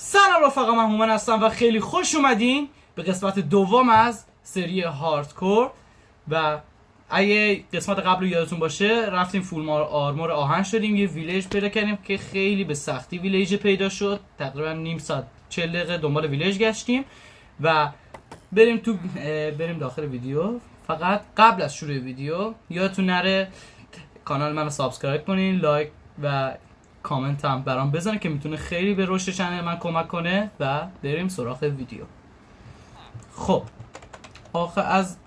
سلام رفقا، من هومن هستم و خیلی خوش اومدین به قسمت دوم از سری هاردکور. و اگه قسمت قبل رو یادتون باشه رفتیم فول آرمور آهن شدیم، یه ویلیج پیدا کردیم که خیلی به سختی ویلیج پیدا شد. تقریبا نیم ساعت 40 دقیقه دنبال ویلیج گشتیم و بریم داخل ویدیو. فقط قبل از شروع ویدیو یادتون نره کانال منو سابسکرایب کنین، لایک و کامنت هم برام بزنه که میتونه خیلی به رشد چنل من کمک کنه. و بریم سراغ ویدیو. خب آخه از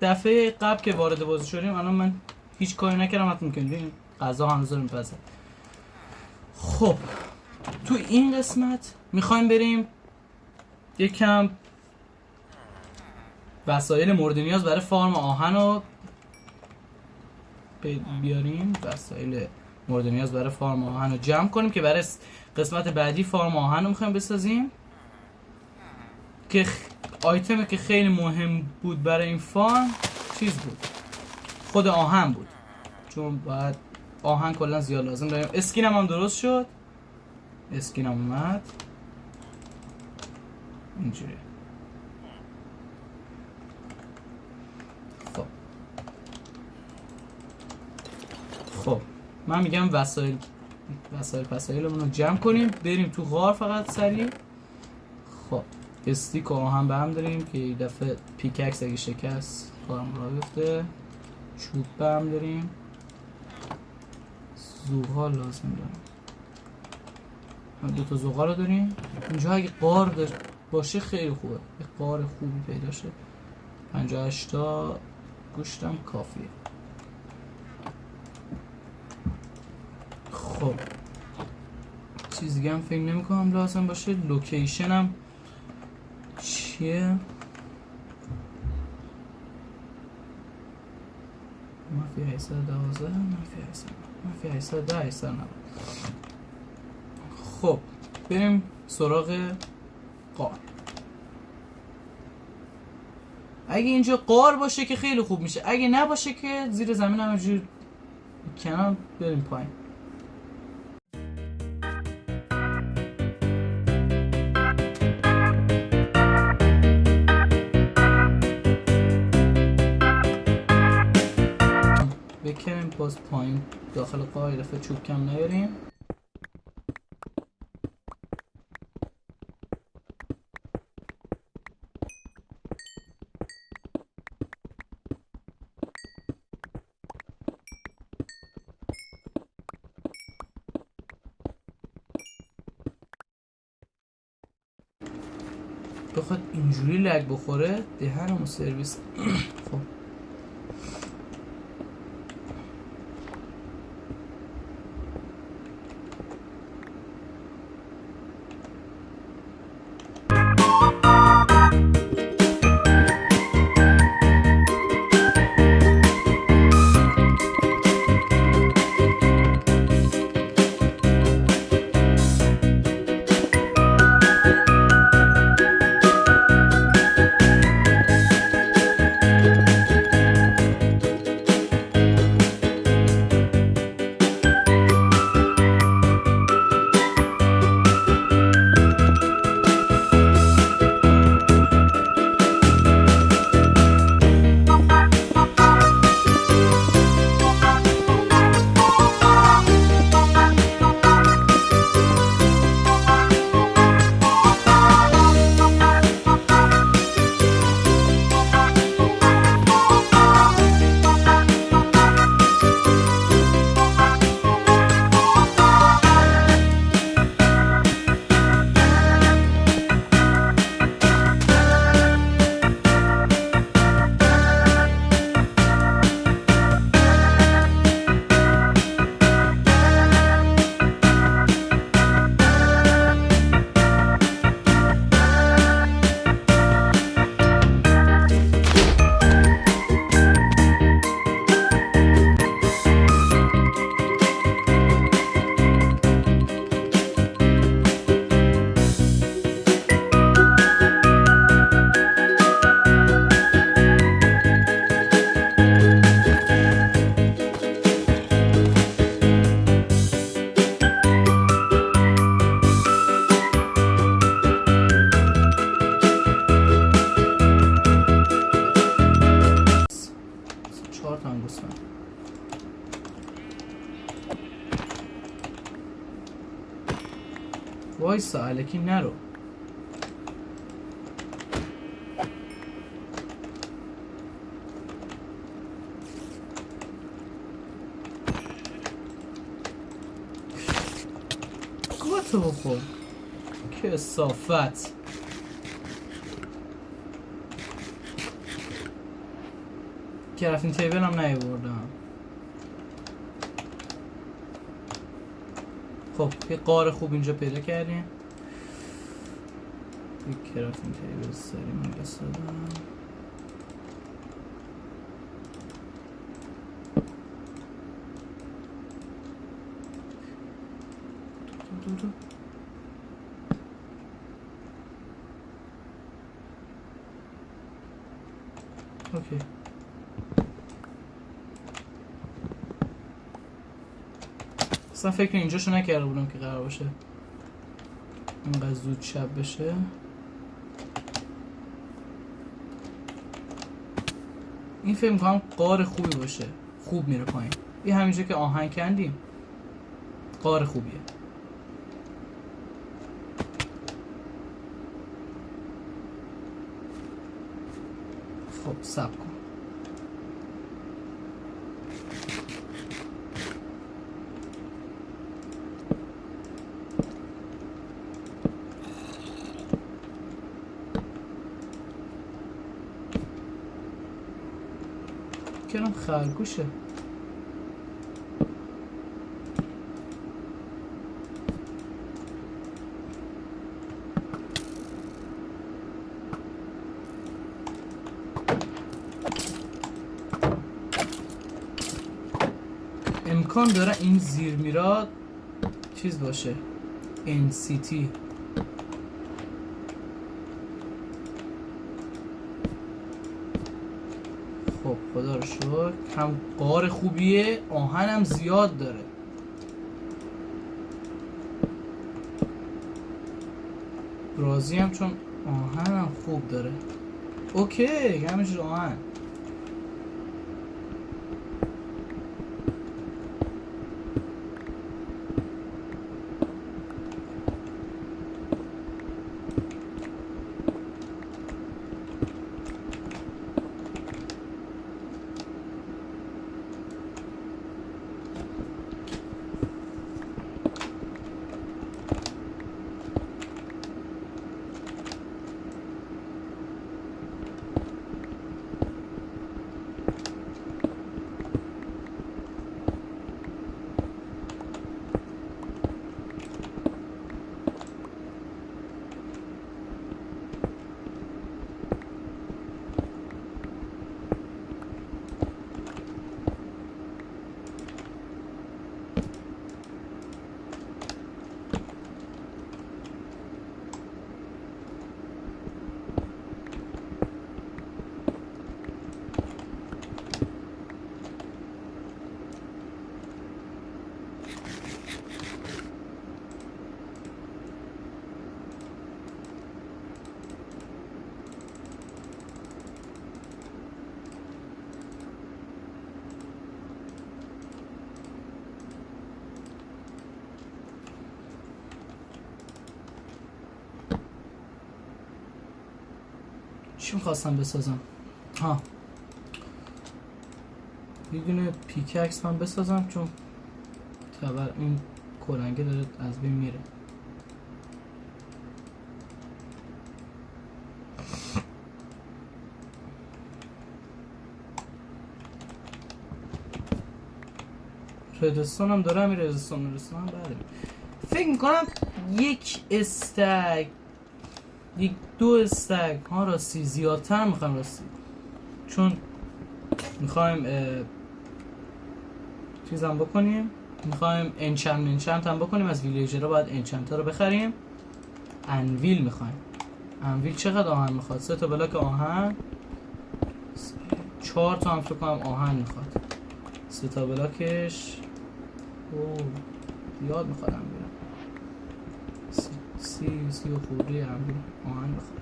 دفعه قبل که وارد بازی شدیم الان من هیچ کاری نکردم، حتما میکنیم غذا هنوز رو میپزه. خب تو این قسمت میخوایم بریم یکم وسایل مورد نیاز برای فارم آهن رو بیاریم، وسایل مورد نیاز برای فارم آهن رو جمع کنیم که برای قسمت بعدی فارم آهن رو میخوایم بسازیم. که آیتمی که خیلی مهم بود برای این فارم چیز بود، خود آهن بود، چون باید آهن کلا زیاد لازم داریم. اسکینم هم درست شد، اسکینم اومد اینجوری. خب من میگم وسایلمون رو جمع کنیم بریم تو غار فقط سریع. خب استیک و آهن به هم داریم که یه دفعه پیککس اگه شکست کارم را بیفته. چوب به هم داریم، زوغال لازم داریم، هم دوتا زوغال رو داریم. اینجا اگه غار باشه خیلی خوبه، یه غار خوبی پیدا شد. 58 تا گوشتم کافیه. خب چیز دیگه هم فکر نمی کنم لازم باشه. لوکیشن هم چیه؟ مافیا 812 مافیا 810 890. خب بریم سراغ غار. اگه اینجا غار باشه که خیلی خوب میشه، اگه نباشه که زیر زمین همینجور کنار بریم پایین. بکنیم باز پایین داخل غار، دفعه چوب کم نیاریم. بخواد اینجوری لگ بخوره دهنمو سرویس. خب وایسا الکی نرو. گوتو بخور که صافت. کرافین تیبل هم نیاوردم. خب یه قار خوب اینجا پیدا کردیم. یک کرافین تیبل سری من بسازم. اوکی. اصلا فکر اینجاشو نکرده بودم که قرار باشه اینقدر زود شب بشه. این فکر میکنم قار خوبی باشه، خوب میره پایین. این همینجا که آهن کندیم قار خوبیه. خب صبر کن. کنم خرگوشه. امکان داره این زیر میراد چیز باشه، NCT. خب خدا رو شکر هم قار خوبیه، آهنم زیاد داره. راضی هم چون آهنم خوب داره. اوکی همینجور آهن. چی میخواستم بسازم؟ ها یه دونه پیککس من بسازم چون تبر این کلنگه داره از بین میره. ردستون هم داره. همین ردستون هم بله. فکر میکنم یک استک، یک دو استک ها راستی زیادتر میخوایم راستی، چون میخوایم چیزم بکنیم، میخوایم انچنت هم بکنیم. از ویلیجر باید انچنت ها رو بخریم. انویل میخوایم. انویل چقدر آهن میخواد؟ 3 تا بلاک آهن، 4 تا هم فکر کنم آهن میخواد. 3 تا بلاکش یاد میخواد انویل. 30 و خوردی انویل آهن میخواد.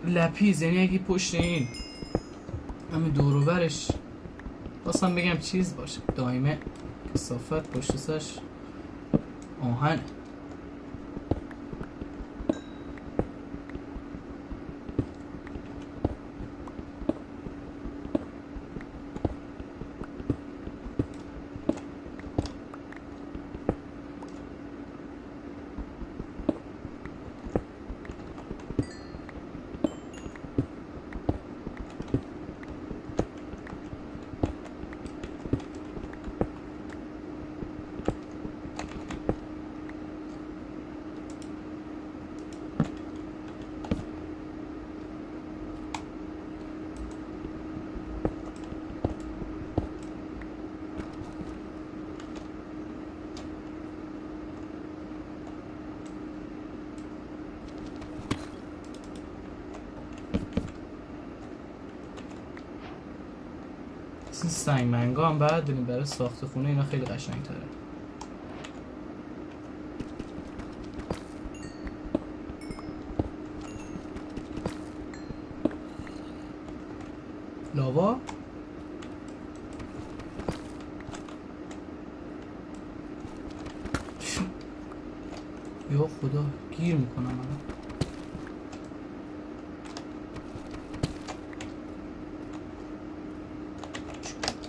لپیز یعنی اگه پشت این همین دور و برش خواستم بگم چیز باشه، دایمه کثافت پشت سرش آهنه. این سنگمنگا هم باید دونیم برای ساخت خونه اینا خیلی قشنگ تره. لاوا یا خدا گیر میکنم الان.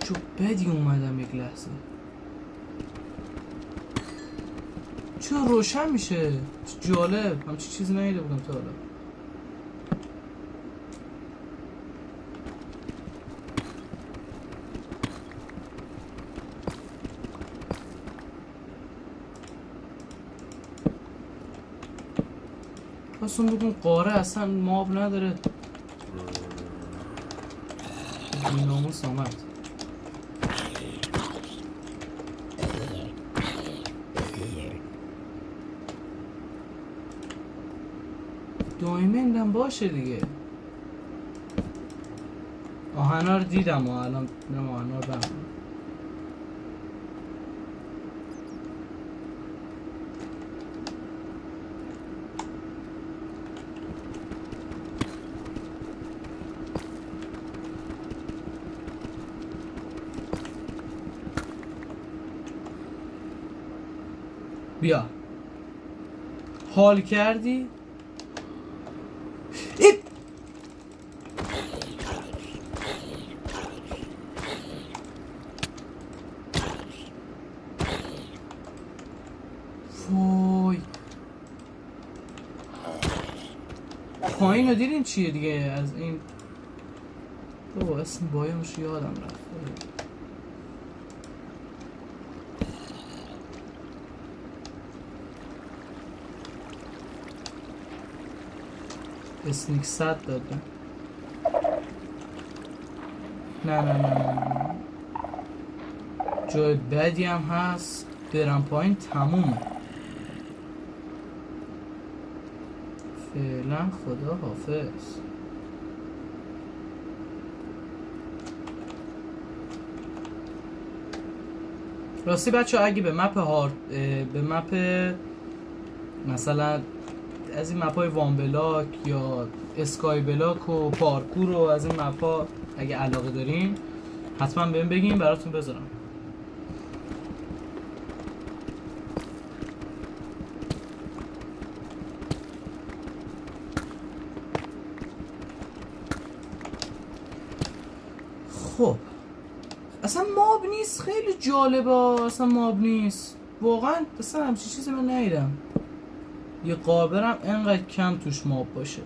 چو بدی اومدم یک لحظه. چرا روشن میشه؟ جالب، همچین چیزی ندیده بودم تا حالا. اصلا بگم قاره اصلا ماب نداره. بیناموس آمد. دایمندم باشه دیگه. آهنا رو دیدم و الان میرم آهنا رو برم. بیا حال کردی؟ وای پایین رو دیدین چیه دیگه از این بابا اسم بایمش یادم رفت. اسنیک 100 داده. نه جای بدی هم هست، برم پایین تمومه. فعلا خدا حافظ. راستی بچه ها اگه به مپ به مپ مثلا از این مپ های وان بلاک یا اسکای بلاک و پارکور و از این مپ ها اگه علاقه دارین حتما بهم بگین براتون بذارم. خب اصلا ماب نیست، خیلی جالبه. اصلا ماب نیست واقعا، اصلا همچین چیزی من ندیدم. یه قابرم انقدر کم توش ماب باشه.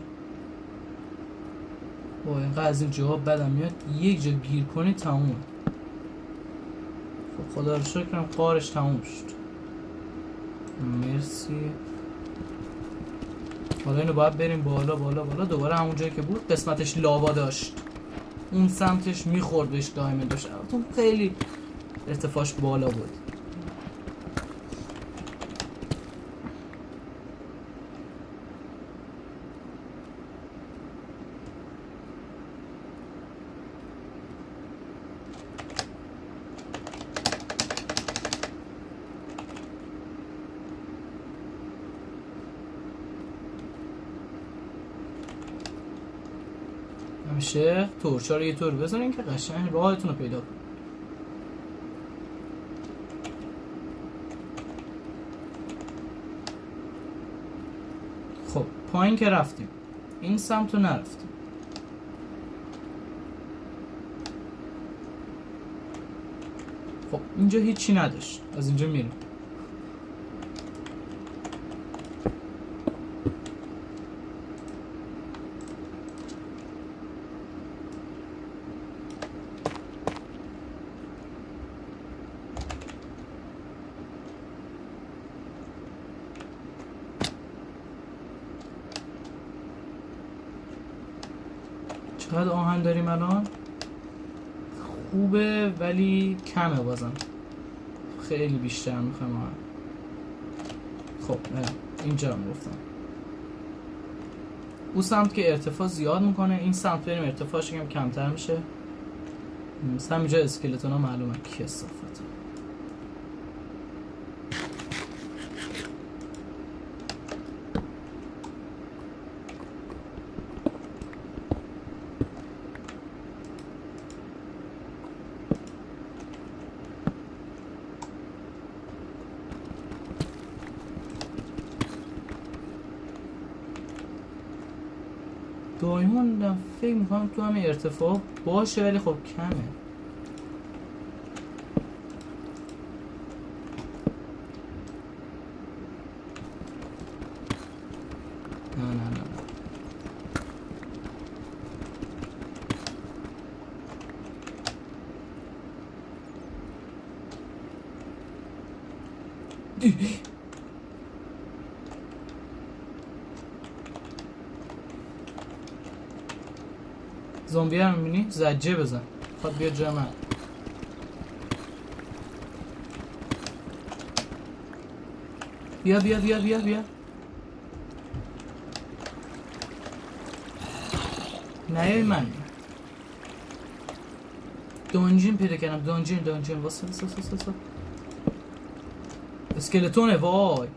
وای اینقدر از این جاها بدم میاد، یک جا گیر کنی تمومه. خب خدا رو شکرم قارش تموم شد. مرسی. حالا اینو باید بریم بالا دوباره همون جایی که بود. قسمتش لاوا داشت، اون سمتش میخورد بهش دایموند داشت، البته خیلی ارتفاعش بالا بود. همیشه تورچا رو یه طور بزنین که قشنگ راهتون رو پیدا کنید. خب پایین که رفتیم، این سمت رو نرفتیم. خب اینجا هیچی نداشت، از اینجا میریم. چقدر آهن داریم الان؟ خوبه ولی کمه بازم، خیلی بیشتر میخوام آهن. خب اینجا هم گفتم اون سمت که ارتفاع زیاد میکنه، این سمت بریم ارتفاعش هم کمتر میشه. مثلا اینجا اسکلتون ها معلومه کثافت. دایموندم فکر میکنم تو همه ارتفاع باشه ولی خب کمه. نه زومبی هم میبینی؟ زجه بزن خواهد بیا جا من. بیا بیا بیا بیا بیا نیای من. دانجین پیدا کردم. دانجین واسه اسکلتونه. وای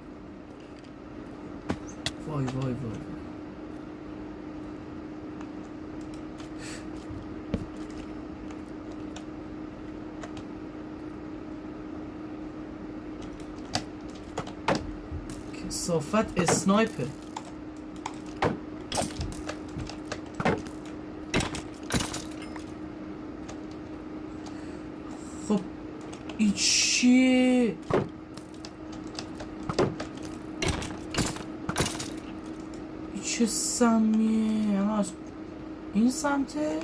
کثافت اسنایپر. خب این چیه؟ چه سمیه؟ اما از این سمته؟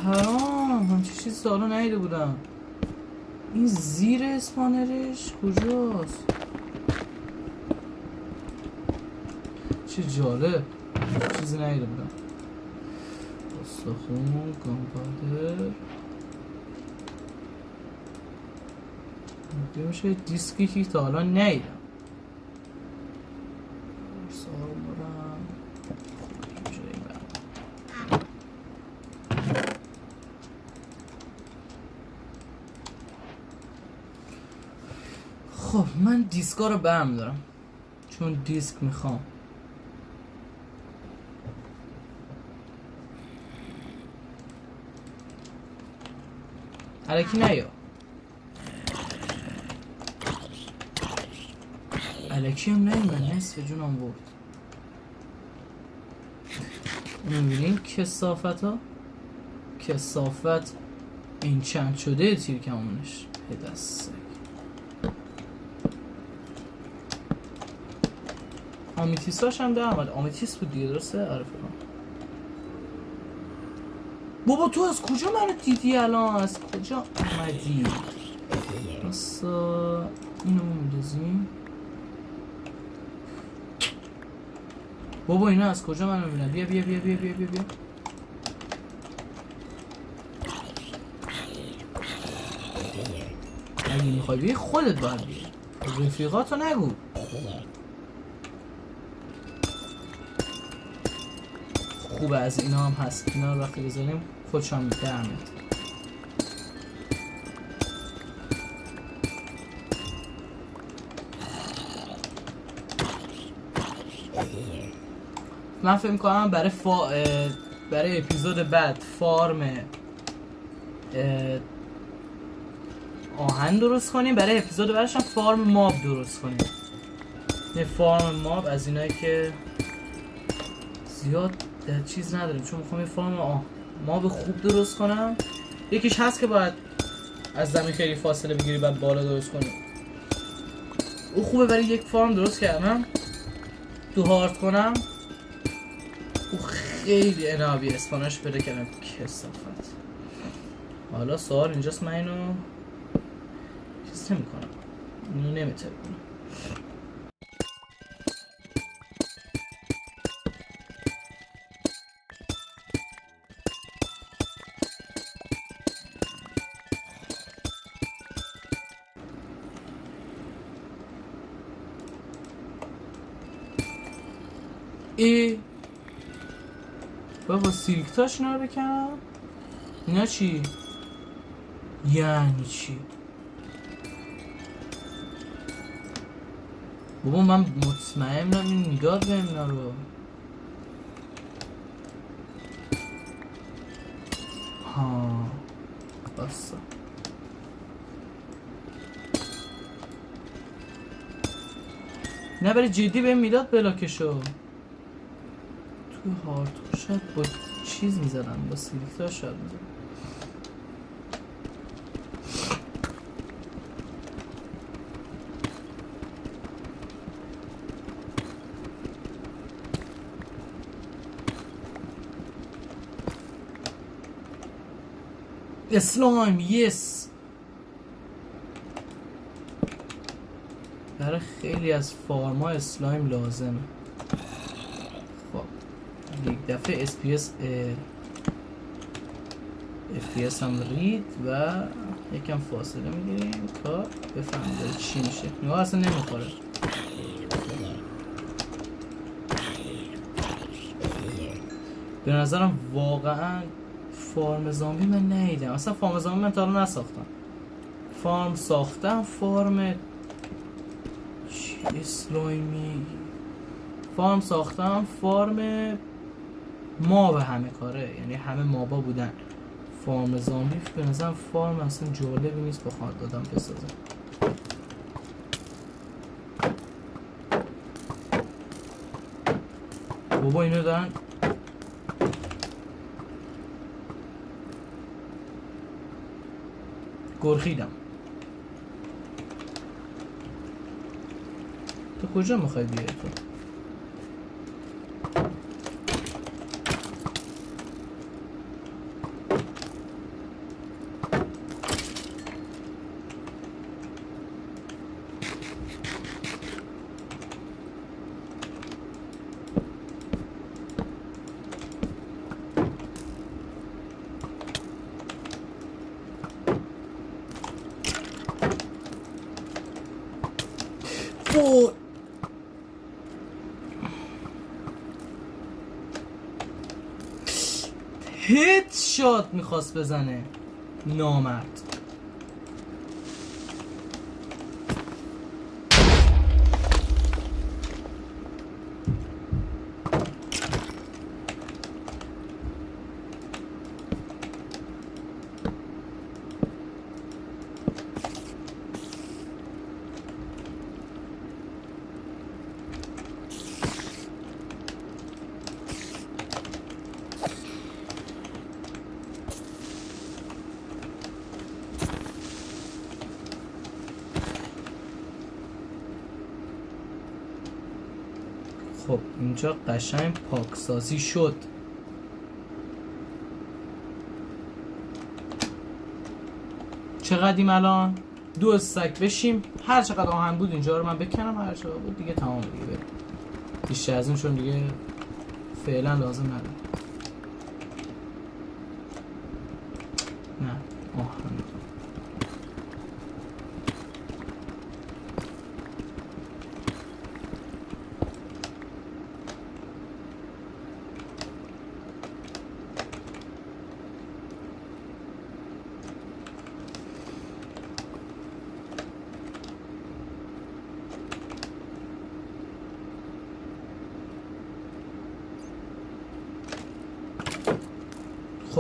حرام، همچه چیزی سالا ندیده بودم. این زیر اسپانرش کجاست؟ چه جالب، چیزی ندیده بودم. استخون، گامپادر میشه دیسکی که تا حالا ندیدم. خب من دیسکا رو برم دارم چون دیسک میخوام. الکی نیا، الکی هم نیا، من نصف جونم برد. میبینین کثافت ها؟ کثافت این چند شده تیر کمونش پدسته. آمیتیساش هم در آمد. آمیتیس بود دیگه، درسته؟ عرفه کنم. بابا تو از کجا منو دیدی الان؟ از کجا آمدی؟ بسا اینو میدازیم. بابا اینا از کجا منو میبینن؟ بیا بیا بیا بیا بیا بیا بیا. اگه میخوای بیا خودت باید بیا، رفیقاتو نگو. خوبه از اینا هم هست. اینا رو وقتی بذاریم خودش هم در میاد. من فکر می‌کنم برای اپیزود بعد فارم آهن درست کنیم، برای اپیزود بعدش هم فارم ماب درست کنیم. یه فارم ماب از اینایی که زیاد چیز نداریم، چون میخوام یه فارم ماب خوب درست کنم. یکیش هست که باید از زمین خیلی فاصله بگیری بعد بالا درست کنی، او خوبه. ولی یک فارم درست کردم تو هارد کنم، او خیلی انابی اسپانش بده کردم کسافت. حالا سوال اینجاست، من اینو چیز نمی کنم، اینو نمیتره کنم. بابا سیلکتاش اینا رو بکنم. اینا چی؟ یعنی چی؟ بابا من مطمئنم این میداد به اینا رو. ها باسا نه برای جدی بهم میداد بلاکشو. توی هاردکور شاید با چیز میزدن، با سیلیکتار شاید میزدن. اسلایم یس. برای خیلی از فارما اسلایم لازمه. خب یک دفعه FPS هم رید و یکم فاصله میگیریم تا بفهمیم داره چی میشه. نگاه اصلا نمیخوره. به نظرم واقعا فارم زامبی من ندیدم. اصلا فارم زامبی من تا حالا نساختم. فارم ساختم، فارم اسلایمی فارم ساختم، فارم ماب همه کاره، یعنی همه مابا بودن. فارم زامبی به نظرم فارم اصلا جالبی نیست بخواد دادم بسازم. بابا اینو دارن گرخیدم. تو کجا میخوای بیای تو؟ هیت شات میخواست بزنه نامرد. خب اینجا قشنگ پاکسازی شد. چقدریم الان؟ 2 استک بشیم. هر چقدر آهن بود اینجا رو من بکنم، هر چقدر بود دیگه تمام دیگه بریم. بیشتر از این چون دیگه فعلا لازم نداره. نه آهن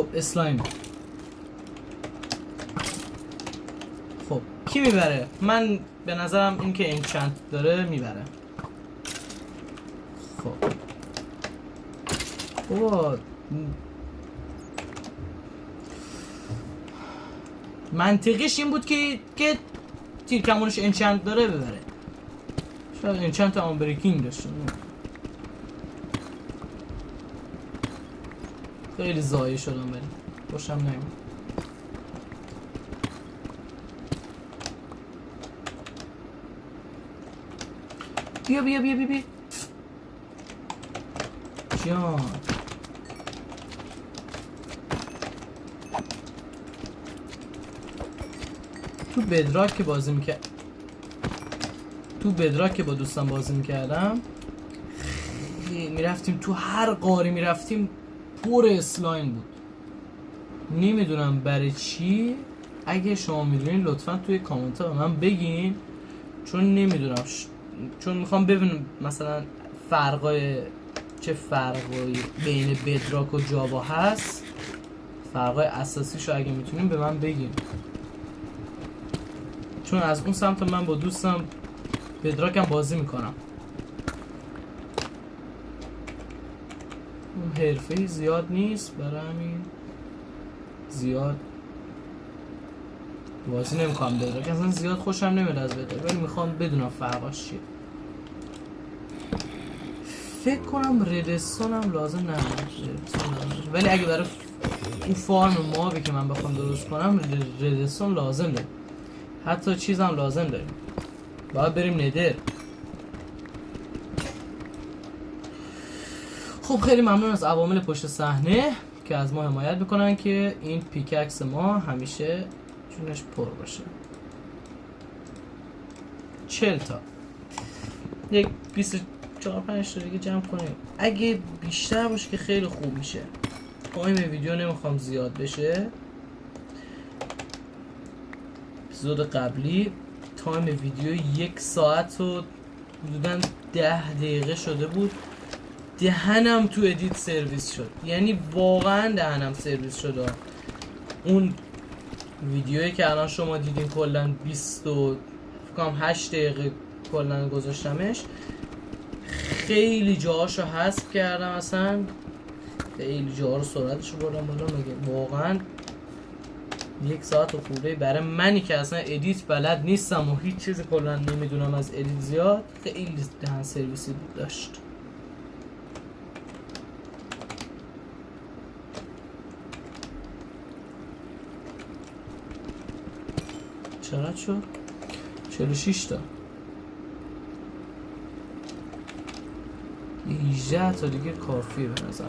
خب اسلایم. خب کی میبره؟ من به نظرم این که انچنت داره میبره. خب بابا منطقیش این بود که تیرکمونش انچنت داره ببره. شاید انچنت آنبریکینگ داشته. خیلی ضایع شدم ولی خوشم نمیاد. بیا بیا بیا بیا بیا جان. تو بدراک که بازی میکرد، تو بدراک که با دوستان بازی میکردم میرفتیم تو هر قاری میرفتیم پر اسلایم بود. نمیدونم برای چی. اگه شما میدونین لطفا توی کامنت ها به من بگین، چون نمیدونم چون میخوام ببینم مثلا چه فرقایی بین بدراک و جاوا هست. فرقای اساسیشو اگه میتونین به من بگین، چون از اون سمت من با دوستم بدراکم بازی میکنم. اون حرفه‌ای زیاد نیست، برای همین زیاد بازی نمیکنم بدراک. اصلا زیاد خوشم نمیاد از بدراک، ولی میخوام بدونم فرقاش چیه. فکر کنم ردستون هم لازم نمیشه، ولی اگه برای اون فارم مابی که من بخوام درست کنم ردستون لازم داریم. حتی چیز هم لازم داریم. باید بریم ندر. خب خیلی ممنون از عوامل پشت صحنه که از ما حمایت میکنن که این پیککس ما همیشه جونش پر باشه. 40 تا یک 24-5 تا دیگه جمع کنیم. اگه بیشتر باشه که خیلی خوب میشه. تایم ویدیو نمیخوام زیاد بشه. اپیزود قبلی تایم ویدیو 1 ساعت و حدوداً 10 دقیقه شده بود. دهنم تو ادیت سرویس شد، یعنی واقعا دهنم سرویس شد. اون ویدیویی که الان شما دیدین کلا 28 دقیقه کلا گذاشتمش. خیلی جاهاشو حذف کردم، اصلا خیلی جاها رو سرعتشو بردم بالا. مگه واقعا 1 ساعت و خورده برای منی که اصلا ادیت بلد نیستم و هیچ چیزی کلا نمیدونم از ادیت زیاد، خیلی دهن سرویسی داشت. چقدر شد؟ 46 تا 18 تا دیگه کافیه به نظر.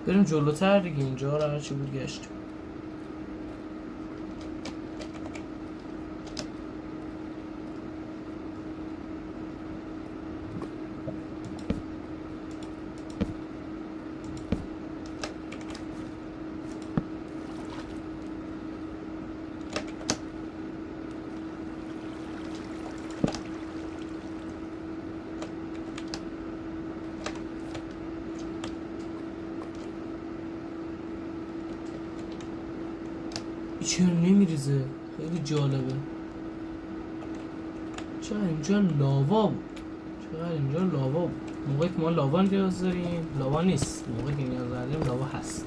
بریم جلوتر دیگه، اینجا رو هرچی بود گشتیم. چرا نمیریزه؟ خیلی جالبه. چرا اینجا لاوا بود؟ موقعی که ما لاوا نیاز داریم لاوا نیست، موقعی که نیاز داریم لاوا هست.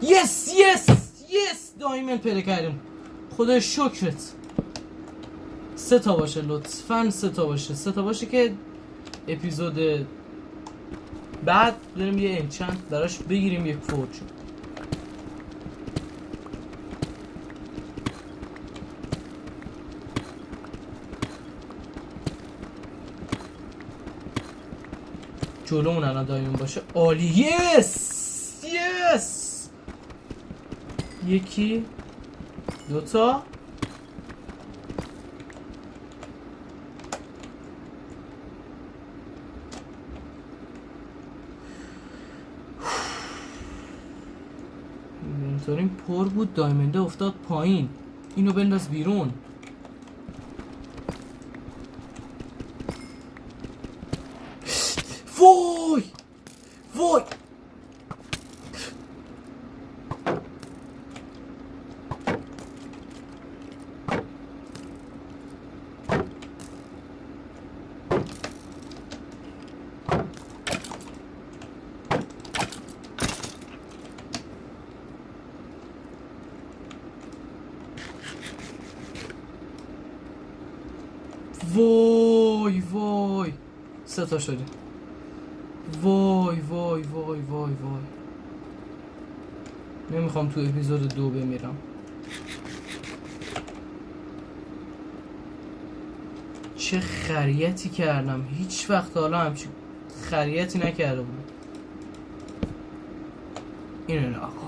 یس دایمن پیدا کردیم. خدا شکرت. 3 تا باشه لطفاً، 3 تا باشه که اپیزود بعد بریم یه انچنت براش بگیریم، یک فورچون. جلومون الان دایمون باشه عالی. یس 1 2 تا اینطوریم پر بود. دایمنده افتاد پایین. اینو بنداز بیرون. 3 تا شدیم. وای وای وای وای وای. نمیخوام تو اپیزود 2 بمیرم. چه خریتی کردم، هیچ وقت حالا همچین خریتی نکرده بودم. اینه آقا.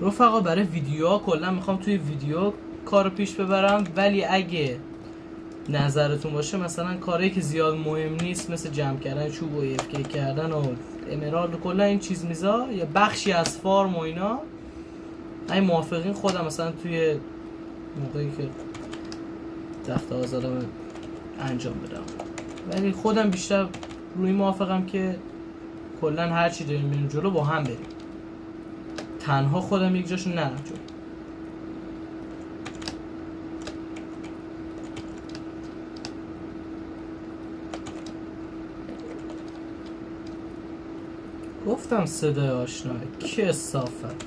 رفقا برای ویدیوها کلا میخوام توی ویدیو کارو پیش ببرم، ولی اگه نظرتون باشه مثلا کاری که زیاد مهم نیست مثل جمع کردن چوب و افکی کردن و امرالد و کلا این چیز میزا یا بخشی از فارم و اینا، این موافقین خودم مثلا توی موقعی که تخت آزادم انجام بدم، ولی خودم بیشتر روی موافقم که کلا هر چی داریم بریم جلو با هم بریم، تنها خودم یک جاشون نرم جلو. گفتم صدای آشناه، که صافت.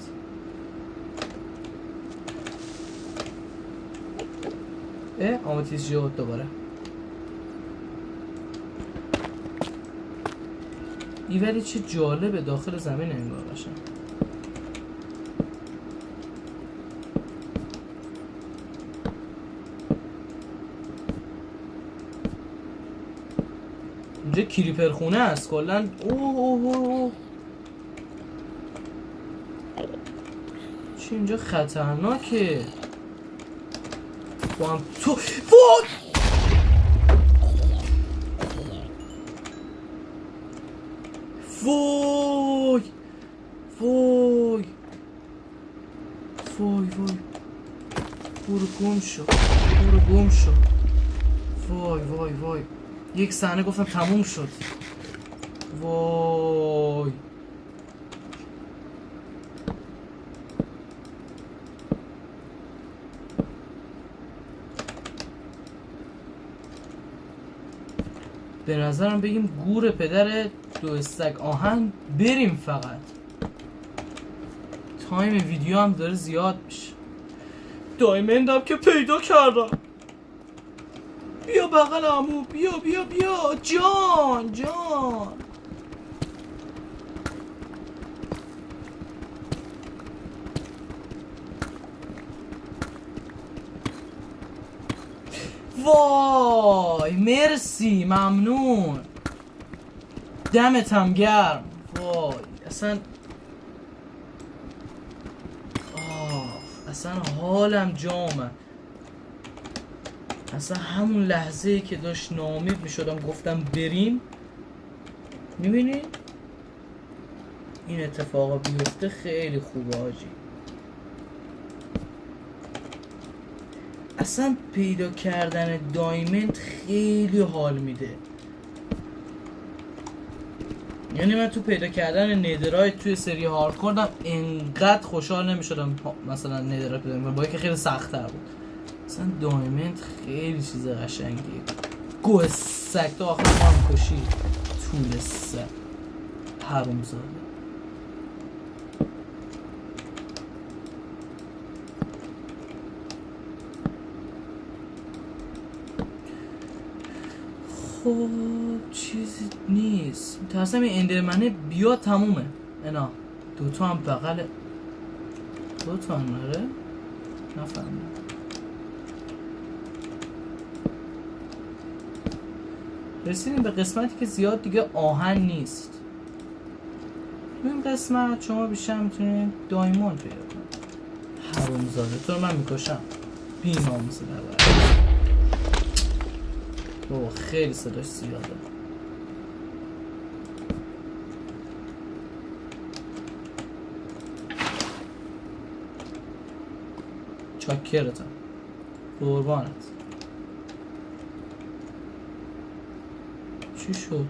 آماتیز جهود دوباره. این ولی چه جالبه داخل زمین انگار باشن. اینجا کریپر خونه است کلن. اوه چه اینجا خطرناکه. با هم تو وای وای وای وای وای، برو گم شو، برو گم شو. وای وای وای، یک صحنه گفتم تموم شد. وای به نظرم بگیم گور پدر دو استک آهن بریم، فقط تایم ویدیو هم داره زیاد میشه. دایمندم که پیدا کردم. بیا بغل عمو، بیا بیا بیا جان جان. وای مرسی، ممنون، دمتم گرم. وای اصلا اصلا حالم جامه. اصلا همون لحظه‌ای که داشت ناامید میشدم گفتم بریم، میبینی این اتفاقا بیفته خیلی خوبه حاجی. اصلا پیدا کردن دایمند خیلی حال میده. یعنی من تو پیدا کردن ندرایت توی سری هاردکوردم انقدر خوشحال نمیشدم مثلا ندرایت پیدا کنم، با اینکه خیلی سخت‌تر بود. مثلا دایمند خیلی چیز قشنگیه. گوه سگ تو آخر ما هم کشی طول سگ حروم زاده. خب چیزی نیست، میترسم این اندرمنه بیا تمومه. اینا دوتا هم بغل دوتا هم نره نفهمم. رسیدیم به قسمتی که زیاد دیگه آهن نیست. تو این قسمت شما بیشتر میتونید دایموند پیدا کنید. حروم زاده تو رو من میکشم بی ناموسه ببره. اوه خیلی صداش زیاده. چاکرتم قربانت. چی شد؟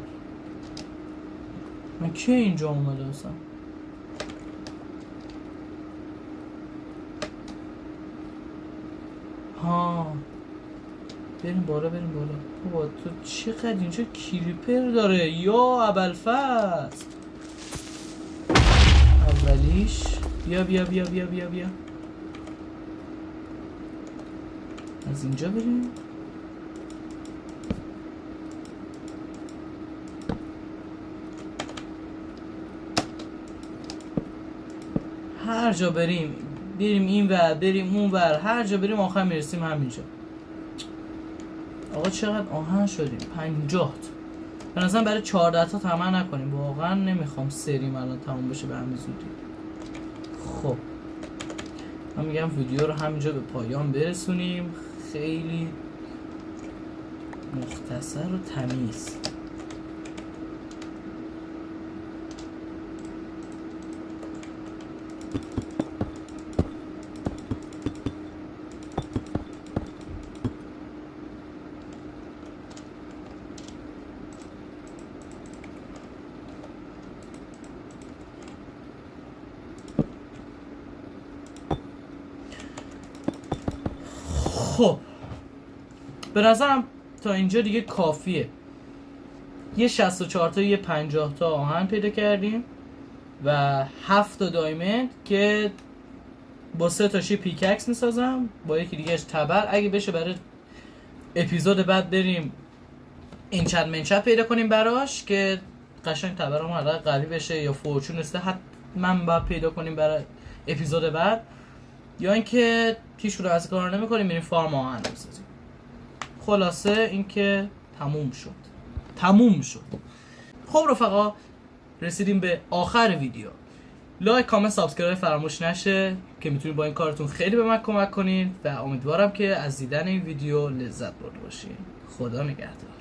من کی اینجا اومده اصلا؟ ها بریم بالا بریم بالا. بابا تو چقدر اینجا کریپر داره یا ابوالفضل. اولیش. بیا بیا بیا بیا بیا بیا از اینجا بریم. هر جا بریم این ور بریم اون ور، هر جا بریم آخر میرسیم همینجا. آقا چقدر آهن شدیم؟ 50 تا. به نظرم برای 14 تا طمع نکنیم، واقعا نمیخوام سریم الان تموم بشه به همین زودی. خب من میگم ویدیو رو همینجا به پایان برسونیم، خیلی مختصر و تمیز. خب به نظرم تا اینجا دیگه کافیه. یه 64 تا یه 50 تا آهن پیدا کردیم و 7 تا دایموند که با 3 تاشی پیککس میسازم، با یکی دیگهش تبر. اگه بشه برای اپیزود بعد بریم اینچت منچت پیدا کنیم براش که قشنگ تبرمون حالا قوی بشه، یا فورچون است حتما باید پیدا کنیم برای اپیزود بعد، یا اینکه هیچ رو از کار نمی‌کنیم بریم فارم آهن بسازیم. خلاصه اینکه تموم شد. خب رفقا رسیدیم به آخر ویدیو. لایک، کامنت، سابسکرایب فراموش نشه که میتونید با این کارتون خیلی به من کمک کنین و امیدوارم که از دیدن این ویدیو لذت برده باشین. خدا نگهدار.